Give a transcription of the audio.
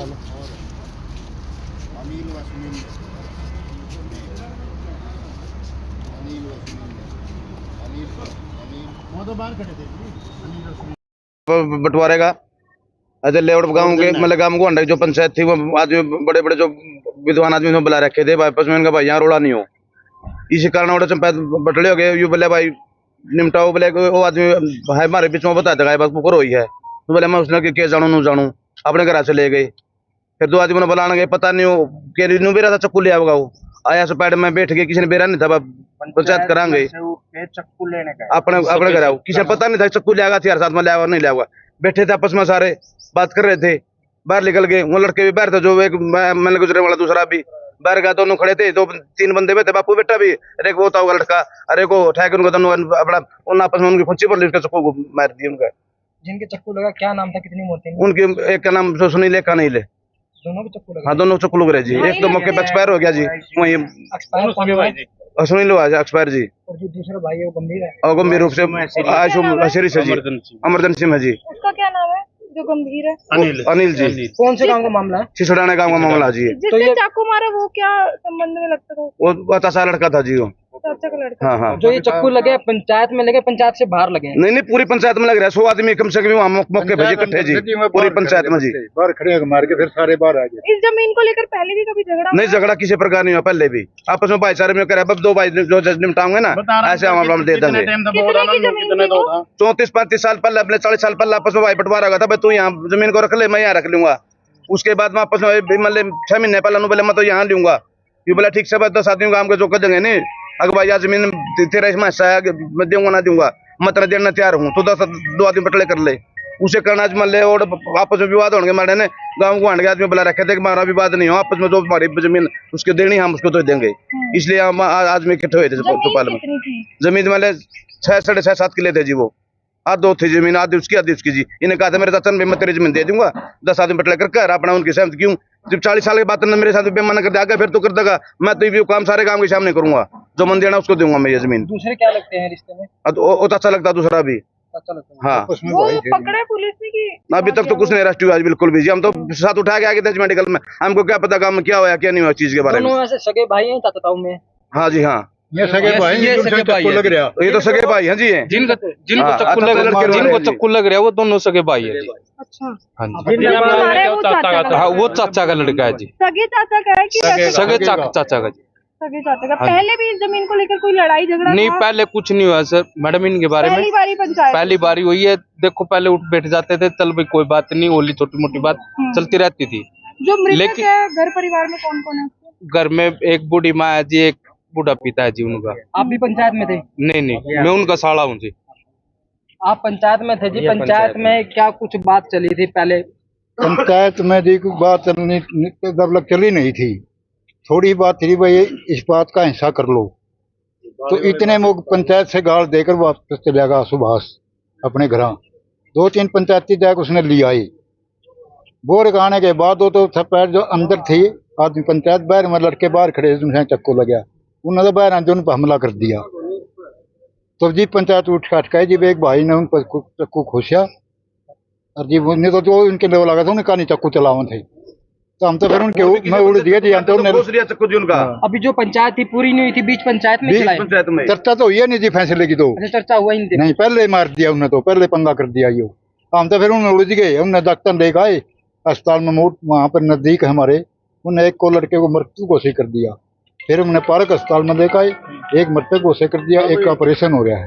अनिल व सुनील, अनिल व सुनील, अनिल अनिल वो तो बाहर खड़े थे अनिल और सुनील बंटवारे का। अच्छा लेआउट गाँव के मतलब गाँव को अंडर जो पंचायत थी वो आदमी बड़े बड़े जो विद्वान आदमी बुला रखे थे वापस में, इनका भाई यहाँ रोड़ा नहीं हो, इसी कारण ऑर्डर बटले हो गए। यू बोले भाई निमटाओ, बोले वो आदमी है हमारे बीच में बताया था बस पुकर हुई है, तो बोले मैं उसने के जानू नू जानू अपने घर से ले गए। फिर दो आदमी ने बुलाने गए, पता नहीं वो के नू बेरा था, चक्कू ले आओगा वो आया से पैड में बैठ गए, किसी ने बेरा नहीं था, पंचायत करांगे चक्कू लेने का अपने घर आओ, किसी ने पता नहीं था चक्कू ले आएगा, हथियार साथ में ले आएगा नहीं ले आएगा। बैठे थे आपस में सारे बात कर रहे थे, बाहर निकल गए। वो लड़के भी बाहर थे, जो एक मैंने गुजरे वाला दूसरा भी बाहर गया, दोनों खड़े थे, दो तीन बंदे बैठे, बापू बेटा भी, अरे वो था लड़का, अरे को उठा के उनको दोनों अपना उन आपस में उनकी फंसी पर चक्कू को मार दिया उनका। जिनके चक्कू लगा क्या नाम था, कितनी मौतें? उनके एक का नाम सुनील, एक का नहीं ले, दोनों के चक्कू लगा? हाँ दोनों चक्कू लग रहे जी। एक तो मौके पे एक्सपायर हो गया जी, वही सुनील एक्सपायर जी। और जो दूसरा भाई है वो गंभीर है? और गंभीर रूप से इमरजेंसी में जी। उसका क्या नाम है जो गंभीर है? अनिल जी। कौन से गांव का मामला है? सिसोड़ाना गांव का मामला जी। जिसने चाकू मारा वो क्या संबंध में लगता था? वो चाचा लड़का था जी, वो चाचा का लड़का। हाँ हाँ। जो ये चक्कू लगे पंचायत में लगे, पंचायत से बाहर लगे? नहीं पूरी पंचायत में लग रहा है, 100 आदमी कम से कम वहाँ मौके पे इकट्ठे जी, पूरी पंचायत में जी। बाहर खड़े मार के फिर सारे बाहर आ गए। इस जमीन को लेकर पहले भी कभी झगड़ा? नहीं झगड़ा किसी प्रकार नहीं हुआ, पहले भी आपस में भाईचारे में करे, दो भाई जो निपटाओगे ना ऐसे हम दे देंगे। 34-35 साल पहले, अपने 40 साल पहले आपस में भाई बंटवारा हुआ था, भाई तू यहाँ जमीन को रख ले, मैं यहाँ रख लूंगा। उसके बाद में आपस में मतलब 6 महीने पहले बोले मैं तो यहाँ लूंगा, ये बोला ठीक से 10 आदमी काम के जो कर देंगे नहीं, अगर भाई जमीन तेरा इसमें हिस्सा है मैं दूंगा ना दूंगा, मैं तेरा देना तैयार हूँ, तो 2 आदमी बटले कर ले, उसे करना मान ले। और आपस में विवाद होंगे, हमारे ने गाँव को आने आदमी बुला रखे थे कि हमारा विवाद नहीं हो, आपस में जो हमारी जमीन उसके देनी हम उसको तो देंगे, इसलिए हम आदमी इकट्ठे हुए थे चौपाल में। जमीन मतलब 6-7.5 किले थे जी, वो आधो थी जमीन, आधी उसकी जी। इन्हें कहा था मेरे चाचा ने मैं तेरी जमीन दे दूंगा, 10 आदमी बटले कर अपना उनकी सहमति क्यों, जब 40 साल के बाद मेरे साथ बेमाना कर दिया फिर तो कर देगा, मैं तो ये काम सारे काम के सामने करूंगा, जो मन देना उसको दूंगा मैं ये जमीन। दूसरे क्या लगते हैं रिश्ते में? वो अच्छा लगता दूसरा भी। हाँ वो पकड़े पुलिस ने कि अभी तक तो कुछ नहीं अरेस्ट हुआ बिल्कुल भी जी। हम तो साथ उठा के आगे थे मेडिकल में, हमको क्या पता काम क्या हुआ क्या नहीं हुआ चीज के बारे में। दोनों ऐसे सगे भाई हैं चाचाओं में? हाँ जी हाँ, ये सगे भाई, ये लग रहा, ये तो सगे भाई हैं जी। जिनको चक्कू लग रहा है वो दोनों सगे भाई है। अच्छा हाँ जी, वो चाचा का लड़का है जी। सगे चाचा का है कि सगे चाचा का जी। सगे चाचा का। पहले भी इस जमीन को लेकर कोई लड़ाई झगड़ा नहीं, पहले कुछ नहीं हुआ सर मैडम इनके बारे में। पहली बारी हुई है, देखो पहले उठ बैठ जाते थे, चल भाई कोई बात नहीं, होली छोटी मोटी बात चलती रहती थी। जो मृतक है घर परिवार में कौन कौन है? घर में एक बूढ़ी माँ है जी, एक बूढ़ा पिता है जी उनका। आप भी पंचायत में थे? नहीं मैं उनका साला हूँ जी। आप पंचायत में थे जी? पंचायत में क्या कुछ बात चली थी पहले? पंचायत में जी कुछ बात चली नहीं थी, थोड़ी बात थी भाई इस बात का हिस्सा कर लो, तो इतने में पंचायत से गाल देकर वापस चला गया सुभाष अपने घर। 2-3 पंचायती जाकर उसने लिया आई, बोर गाने के बाद वो तो पैर जो अंदर थी आदमी पंचायत बाहर में लड़के बाहर खड़े उनसे चक्कू लगा, उन्होंने बाहर आते उन पर हमला कर दिया। तो जी पंचायत उठ के अटकाई जी, एक भाई ने उन पर चक्कू खोसा और जी उन्हें तो जो उनके लेवल लगा था उन्हें कहानी चक्कू चलावन थे, तो हम तो फिर उनके मैं उड़ दिया जी। हम तो चक्कू जी उनका। अभी जो पंचायत थी पूरी नहीं हुई थी, बीच पंचायत में चर्चा तो हुई नहीं जी फैसले की, तो चर्चा हुआ ही नहीं, पहले मार दिया उन्हें, तो पहले पंगा कर दिया यो। हम तो फिर उन्हें उड़ गए, उन्हें डॉक्टर ले गए अस्पताल में, वहाँ पर नजदीक हमारे, उन्हें एक को लड़के को मृत्यु घोषित कर दिया, फिर उन्हें पार्क अस्पताल में ले गए, एक मृतक घोषित कर दिया, एक का ऑपरेशन हो गया है।